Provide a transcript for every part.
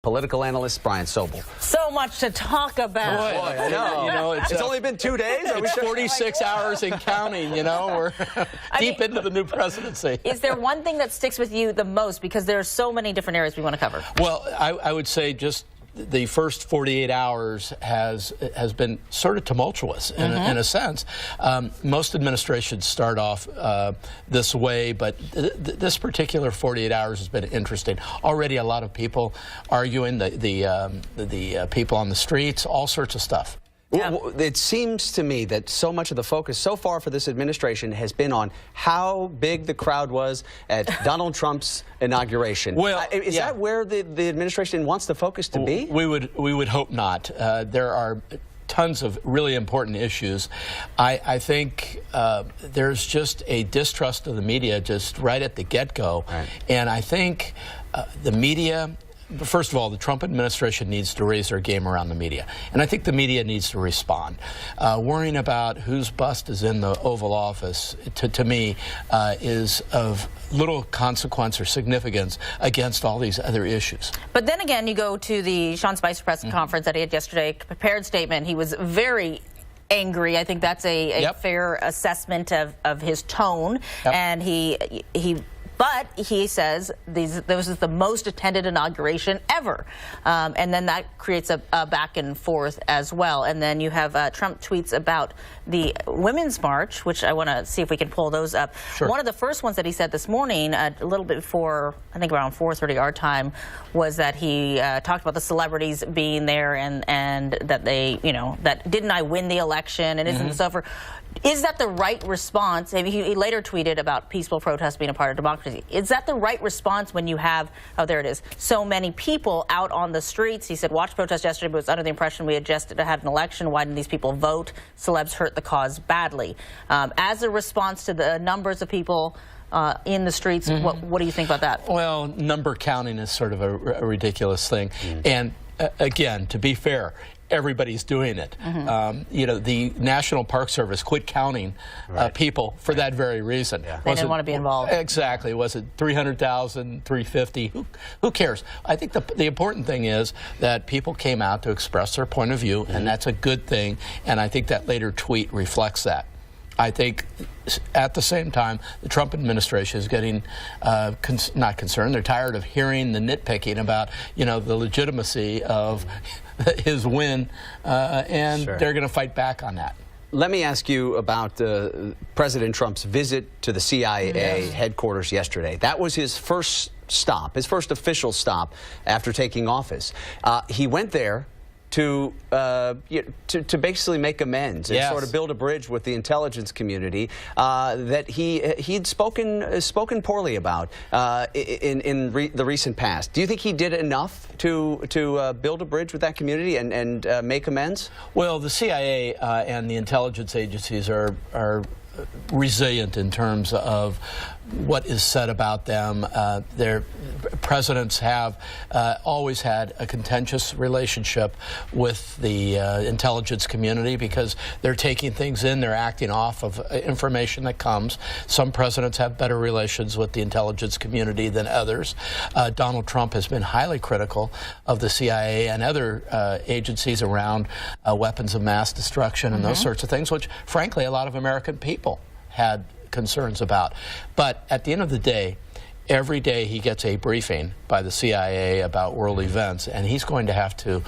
Political analyst Brian Sobel. So much to talk about. Boy, I know. You know, it's only been 2 days. It's 46 hours and counting, you know. We're deep into the new presidency. Is there one thing that sticks with you the most? Because there are so many different areas we want to cover. Well, I would say just the first 48 hours has been sort of tumultuous in a sense. Most administrations start off this way, but this particular 48 hours has been interesting. Already a lot of people arguing, the people on the streets, all sorts of stuff. Yeah. It seems to me that so much of the focus so far for this administration has been on how big the crowd was at Donald Trump's inauguration. Well, is that where the administration wants the focus to be? We would hope not. There are tons of really important issues. I think there's just a distrust of the media just right at the get-go. Right. And I think the media, first of all, the Trump administration needs to raise their game around the media. And I think the media needs to respond. Worrying about whose bust is in the Oval Office, to me, is of little consequence or significance against all these other issues. But then again, you go to the Sean Spicer press conference that he had yesterday, prepared statement. He was very angry. I think that's a fair assessment of his tone. And but he says this is the most attended inauguration ever. And then that creates a back and forth as well. And then you have Trump tweets about the Women's March, which I want to see if we can pull those up. Sure. One of the first ones that he said this morning, a little bit before, I think around 4:30 our time, was that he talked about the celebrities being there and that they, you know, that didn't I win the election and isn't so for. Is that the right response? I mean, he later tweeted about peaceful protests being a part of democracy. Is that the right response when you have, oh, there it is, so many people out on the streets? He said, watched protests yesterday, but was under the impression we had just had an election. Why didn't these people vote? Celebs hurt the cause badly. As a response to the numbers of people in the streets, what do you think about that? Well, number counting is sort of a ridiculous thing. And again, to be fair, everybody's doing it. You know, the National Park Service quit counting people for that very reason. They didn't want to be involved. Exactly. Was it 300,000, 350? Who cares? I think the important thing is that people came out to express their point of view, and that's a good thing, and I think that later tweet reflects that. I think at the same time, the Trump administration is getting not concerned. They're tired of hearing the nitpicking about, you know, the legitimacy of his win, and they're going to fight back on that. Let me ask you about President Trump's visit to the CIA headquarters yesterday. That was his first stop, his first official stop after taking office. He went there to basically make amends and sort of build a bridge with the intelligence community that he'd spoken poorly about in the recent past. Do you think he did enough to build a bridge with that community and make amends? Well, the CIA and the intelligence agencies are resilient in terms of what is said about them. Their presidents have always had a contentious relationship with the intelligence community because they're taking things in, they're acting off of information that comes. Some presidents have better relations with the intelligence community than others. Donald Trump has been highly critical of the CIA and other agencies around weapons of mass destruction and those sorts of things, which frankly a lot of American people had concerns about. But at the end of the day, every day he gets a briefing by the CIA about world events, and he's going to have to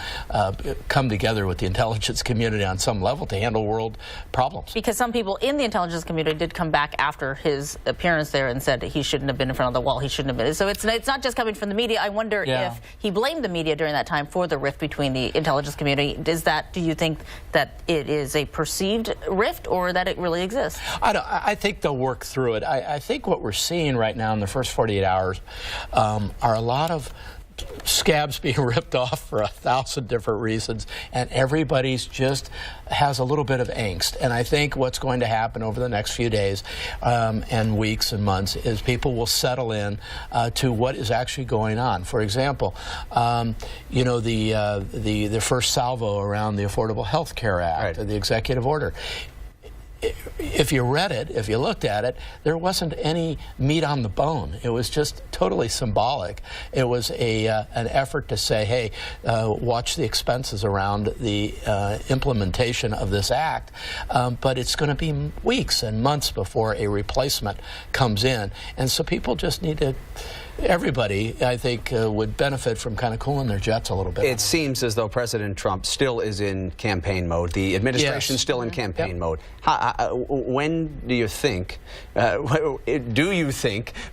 come together with the intelligence community on some level to handle world problems. Because some people in the intelligence community did come back after his appearance there and said he shouldn't have been in front of the wall, he shouldn't have been. So it's not just coming from the media. I wonder if he blamed the media during that time for the rift between the intelligence community. Do you think that it is a perceived rift or that it really exists? I think they'll work through it. I think what we're seeing right now in the first 48 hours are a lot of scabs being ripped off for 1,000 different reasons, and everybody's just has a little bit of angst. And I think what's going to happen over the next few days and weeks and months is people will settle in to what is actually going on. For example, you know, the first salvo around the Affordable Health Care Act, the executive order. if you read it, if you looked at it, there wasn't any meat on the bone. It was just totally symbolic. It was an effort to say, hey, watch the expenses around the implementation of this act, but it's going to be weeks and months before a replacement comes in. And so people just need to, everybody, I think, would benefit from kind of cooling their jets a little bit. It seems as though President Trump still is in campaign mode. The administration's still in campaign mode. When do you think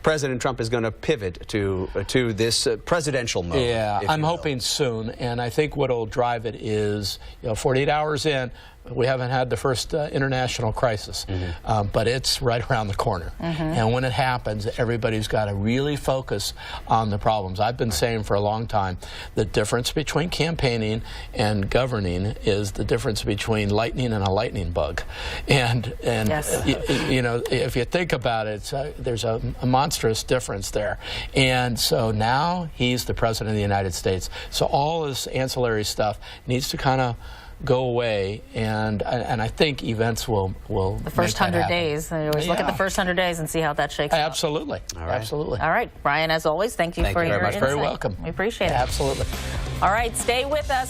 President Trump is going to pivot to this presidential mode? Yeah, I'm hoping soon, and I think what will drive it is, 48 hours in, we haven't had the first international crisis, but it's right around the corner. And when it happens, everybody's got to really focus on the problems. I've been saying for a long time, the difference between campaigning and governing is the difference between lightning and a lightning bug. And yes. you know, if you think about it, there's a monstrous difference there. And so now he's the President of the United States. So all this ancillary stuff needs to kind of go away, and I think events will the first 100 days. I always look at the first 100 days and see how that shakes out. Absolutely. All right. Absolutely. All right, Brian, as always, thank you for your insight. Very welcome. We appreciate it. Absolutely. All right, stay with us.